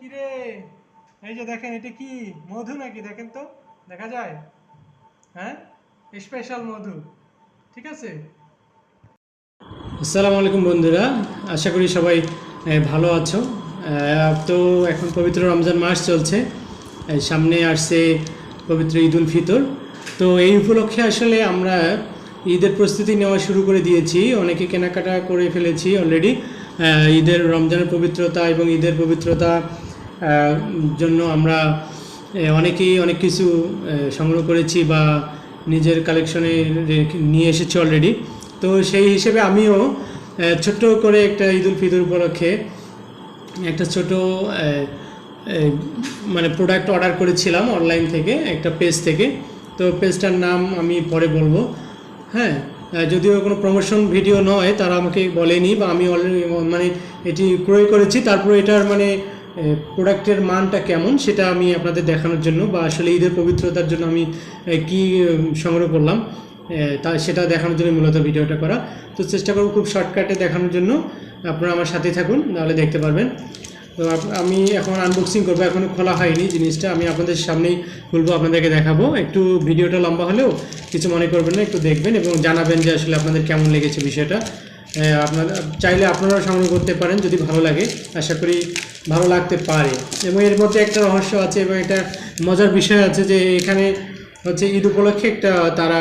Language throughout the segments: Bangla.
কিরে, এই যে দেখেন, এটা কি মধু নাকি? দেখেন তো, দেখা যায়? হ্যাঁ, স্পেশাল মধু। ঠিক আছে। আসসালামু আলাইকুম বন্ধুরা, আশা করি সবাই ভালো আছো। তো এখন পবিত্র রমজান মাস চলছে, সামনে আসছে পবিত্র ঈদ উল ফিতর। তো এই উপলক্ষে আসলে আমরা ঈদের প্রস্তুতি নেওয়া শুরু করে দিয়েছি, অনেকে কেনাকাটা করে ফেলেছি অলরেডি। ঈদের রমজানের পবিত্রতা এবং ঈদের পবিত্রতা জন্য আমরা অনেকেই অনেক কিছু সংগ্রহ করেছি বা নিজের কালেকশনে নিয়ে এসেছি অলরেডি। তো সেই হিসেবে আমিও ছোট্ট করে একটা ঈদ উল ফিতর উপলক্ষে একটা ছোট মানে প্রোডাক্ট অর্ডার করেছিলাম অনলাইন থেকে, একটা পেজ থেকে। তো পেজটার নাম আমি পরে বলবো। হ্যাঁ, যদিও কোনো প্রমোশন ভিডিও নয়, তারা আমাকে বলেনি, বা আমি অলরেডি মানে এটি ক্রয় করেছি। তারপরে এটার মানে প্রোডাক্টের মানটা কেমন সেটা আমি আপনাদের দেখানোর জন্য, বা আসলে ঈদের পবিত্রতার জন্য আমি কি সংগ্রহ করলাম তা সেটা দেখানোর জন্য মূলত ভিডিওটা করা। তো চেষ্টা করব খুব শর্টকাটে দেখানোর জন্য, আপনারা আমার সাথে থাকুন, তাহলে দেখতে পারবেন। তো আমি এখন আনবক্সিং করবো, এখনও খোলা হয়নি জিনিসটা, আমি আপনাদের সামনেই খুলবো, আপনাদেরকে দেখাবো। একটু ভিডিওটা লম্বা হলেও কিছু মনে করবেন না, একটু দেখবেন এবং জানাবেন যে আসলে আপনাদের কেমন লেগেছে বিষয়টা। আপনারা চাইলে আপনারাও সংগ্রহ করতে পারেন যদি ভালো লাগে, আশা করি ভালো লাগতে পারে। এবং এর মধ্যে একটা রহস্য আছে এবং একটা মজার বিষয় আছে, যে এখানে হচ্ছে ঈদ উপলক্ষে একটা তারা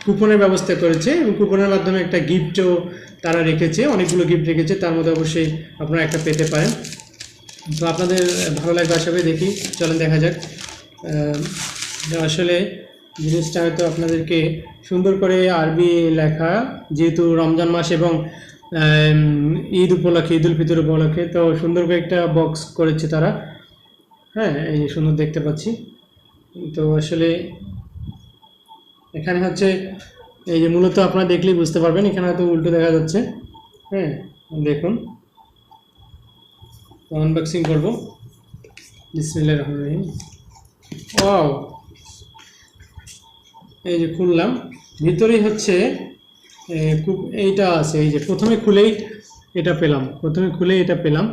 কুপনের ব্যবস্থা করেছে, এবং কুপনের মাধ্যমে একটা গিফটও তারা রেখেছে, অনেকগুলো গিফট রেখেছে, তার মধ্যে অবশ্যই আপনারা একটা পেতে পারেন। তো আপনাদের ভালো লাগবে আশা করি। দেখি, চলেন দেখা যাক। আসলে জিনিসটা হয়তো আপনাদেরকে সুন্দর করে আরবি লেখা, যেহেতু রমজান মাস এবং ঈদ উপলক্ষে, ঈদ উল ফিতর উপলক্ষে, তো সুন্দর করে একটা বক্স করেছে তারা। হ্যাঁ, এই সুন্দর দেখতে পাচ্ছি। তো আসলে এখানে হচ্ছে এই যে মূলত আপনারা দেখলেই বুঝতে পারবেন, এখানে হয়তো উল্টো দেখা যাচ্ছে। হ্যাঁ, দেখুন, আনবক্সিং করব। বিসমিল্লাহির রহমানির রহিম। ওয়াও, এই যে খুললাম, ভিতরেই হচ্ছে খুব এইটা আছে। এই যে প্রথমে খুলেই এটা পেলাম।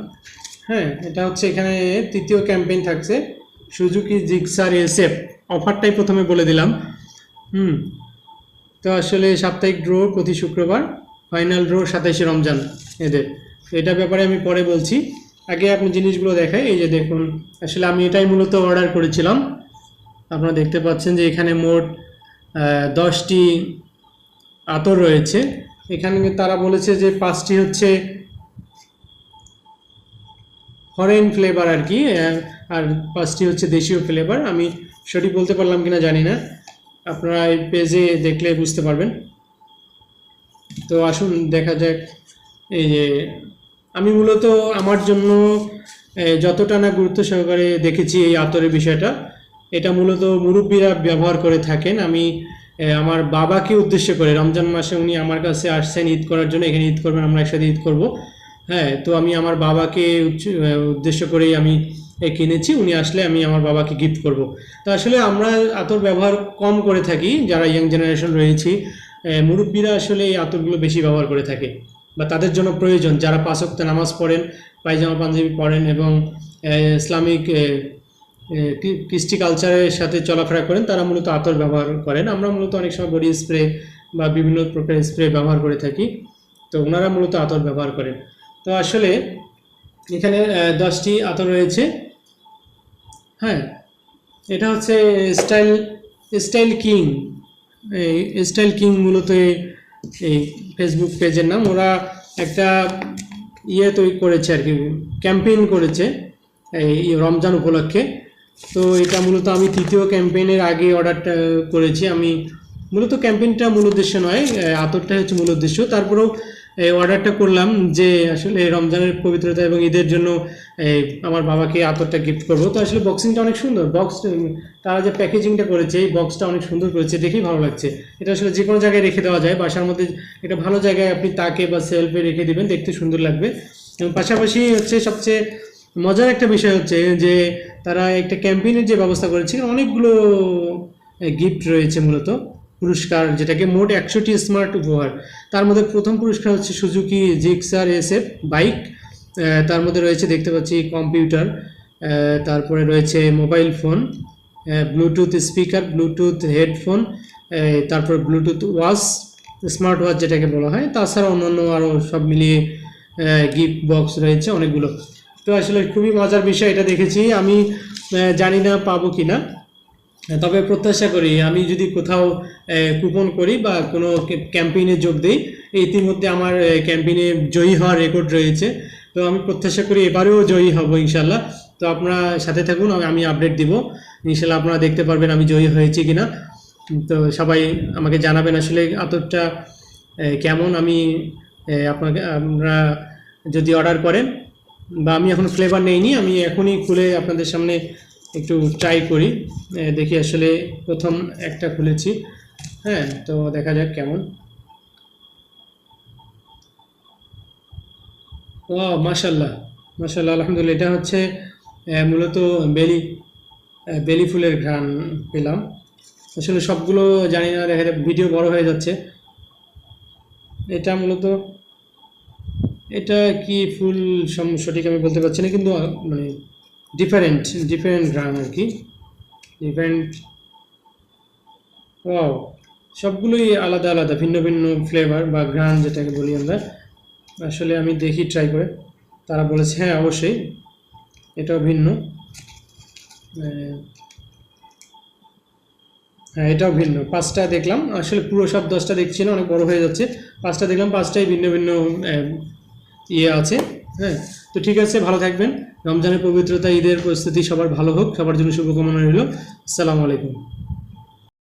হ্যাঁ, এটা হচ্ছে এখানে তৃতীয় ক্যাম্পেইন থাকছে, সুজুকি জিক্সার এসএফ অফারটাই প্রথমে বলে দিলাম। হুম। তো আসলে সাপ্তাহিক ড্র প্রতি শুক্রবার, ফাইনাল ড্র 27শে রমজান এদের। এটা ব্যাপারে আমি পরে বলছি, আগে আপনি জিনিসগুলো দেখাই। এই যে দেখুন, আসলে আমি এটাই মূলত অর্ডার করেছিলাম। আপনারা দেখতে পাচ্ছেন যে এখানে মোট 10টি আতর রয়েছে। এখানে তারা বলেছে যে 5টি হচ্ছে ফরেন ফ্লেভার আর কি, আর 5টি হচ্ছে দেশীয় ফ্লেভার। আমি সঠিক বলতে পারলাম কিনা জানি না, আপনারা এই পেজে দেখলে বুঝতে পারবেন। তো আসুন দেখা যাক। এই যে আমি মূলত আমার জন্য যতটা না গুরুত্ব সহকারে দেখেছি এই আতরের বিষয়টা, এটা মূলত মুরব্বীরা ব্যবহার করে থাকেন। আমি আমার বাবাকে উদ্দেশ্য করে, রমজান মাসে উনি আমার কাছে আসছেন ঈদ করার জন্য, এখানে ঈদ করবেন, আমরা একসাথে ঈদ করব। হ্যাঁ, তো আমি আমার বাবাকে উদ্দেশ্য করেই আমি কিনেছি। উনি আসলে আমি আমার বাবাকে গিফট করব। তো আসলে আমরা আতর ব্যবহার কম করে থাকি, যারা ইয়াং জেনারেশন রয়েছি। মুরব্বীরা আসলে এই আতরগুলো বেশি ব্যবহার করে থাকে, বা তাদের জন্য প্রয়োজন, যারা 5 ওয়াক্ত নামাজ পড়েন, পায়জামা পাঞ্জাবি পড়েন এবং ইসলামিক কৃষ্টি কালচারের সাথে চলাফেরা করেন, তারা মূলত আতর ব্যবহার করেন। আমরা মূলত অনেক সময় বডি স্প্রে বা বিভিন্ন প্রকারের স্প্রে ব্যবহার করে থাকি, তো ওনারা মূলত আতর ব্যবহার করেন। তো আসলে এখানে 10টি আতর রয়েছে। হ্যাঁ, এটা হচ্ছে style style king. Style king মূলত এই ফেসবুক পেজের নাম। ওরা একটা তৈরি করেছে আর কি, ক্যাম্পেইন করেছে এই রমজান উপলক্ষে। তো এটা মূলত আমি তৃতীয় ক্যাম্পেইনের আগে অর্ডারটা করেছি। আমি মূলত ক্যাম্পেইনটা মূল উদ্দেশ্য নয়, আতরটাই হচ্ছে মূল উদ্দেশ্য। তারপরেও এই অর্ডারটা করলাম যে আসলে রমজানের পবিত্রতা এবং ঈদের জন্য আমার বাবাকে আতরটা গিফট করব। তো আসলে বক্সিংটা অনেক সুন্দর, তারা যে প্যাকেজিংটা করেছে, এই বক্সটা অনেক সুন্দর করেছে, দেখেই ভালো লাগছে। এটা আসলে যে কোনো জায়গায় রেখে দেওয়া যায়, বাসার মধ্যে এটা ভালো জায়গায় আপনি তাকে বা সেলফে রেখে দেবেন, দেখতে সুন্দর লাগবে। এবং পাশাপাশি হচ্ছে সবচেয়ে মজার একটা বিষয় হচ্ছে যে তারা একটা ক্যাম্পেইনের যে ব্যবস্থা করেছে, অনেকগুলো গিফট রয়েছে, মূলত পুরস্কার, যেটাকে মোট 100টি স্মার্ট উপহার। তার মধ্যে প্রথম পুরস্কার হচ্ছে সুজুকি জিক্সার এসএফ বাইক, তার মধ্যে রয়েছে দেখতে পাচ্ছি কম্পিউটার, তারপরে রয়েছে mobile phone, Bluetooth speaker, Bluetooth headphone, তারপর ব্লুটুথ ওয়াচ, স্মার্ট ওয়াচ যেটাকে বলা হয়, তাছাড়া অন্যান্য আরও সব মিলিয়ে গিফট বক্স রয়েছে অনেকগুলো। তো আসলে খুবই মজার বিষয় এটা দেখেছি আমি, জানি না পাবো কি না, তবে প্রত্যাশা করি আমি যদি কোথাও কুপন করি বা কোনো ক্যাম্পেইনে যোগ দিই, ইতিমধ্যে আমার ক্যাম্পেইনে জয়ী হওয়ার রেকর্ড রয়েছে। তো আমি প্রত্যাশা করি এবারেও জয়ী হব ইনশাল্লাহ। তো আপনারা সাথে থাকুন, আমি আপডেট দিব ইনশাল্লাহ, আপনারা দেখতে পারবেন আমি জয়ী হয়েছি কিনা। তো সবাই আমাকে জানাবেন আসলে আতরটা কেমন। আমি আপনাকে, আপনারা যদি অর্ডার করেন, বা আমি এখন ফ্লেভার নেইনি, আমি এখনই খুলে আপনাদের সামনে একটু ট্রাই করি, দেখি আসলে প্রথম একটা খুলেছি। হ্যাঁ, তো দেখা যাক কেমন। ও মাশাল্লাহ, মাশাল্লাহ, আলহামদুলিল্লাহ। এটা হচ্ছে মূলত বেলি বেলি ফুলের ঘ্রাণ পেলাম। আসলে সবগুলো জানি না, দেখা যায় ভিডিও বড় হয়ে যাচ্ছে। এটা মূলত, এটা কি ফুল সঠিক আমি বলতে পারছি না, কিন্তু মানে ডিফারেন্ট ডিফারেন্ট ঘ্রাণ আর কি, ডিফারেন্ট। ওয়াও, সবগুলোই আলাদা আলাদা, ভিন্ন ভিন্ন ফ্লেভার বা ঘ্রাণ যেটাকে বলি আমরা। আসলে আমি দেখি ট্রাই করে। তারা বলেছে হ্যাঁ অবশ্যই এটাও ভিন্ন। আহ, হ্যাঁ, এটাও ভিন্ন। পাঁচটা দেখলাম, আসলে পুরো সব 10টা দেখছি না, অনেক বড় হয়ে যাচ্ছে। পাঁচটা দেখলাম, পাঁচটাই ভিন্ন ভিন্ন ইয়ে আছে। হ্যাঁ, তো ঠিক আছে, ভালো থাকবেন। রমজানের পবিত্রতা, ঈদের প্রস্তুতি সবার ভালো হোক, সবার জন্য শুভকামনা রইল। আসসালামু আলাইকুম।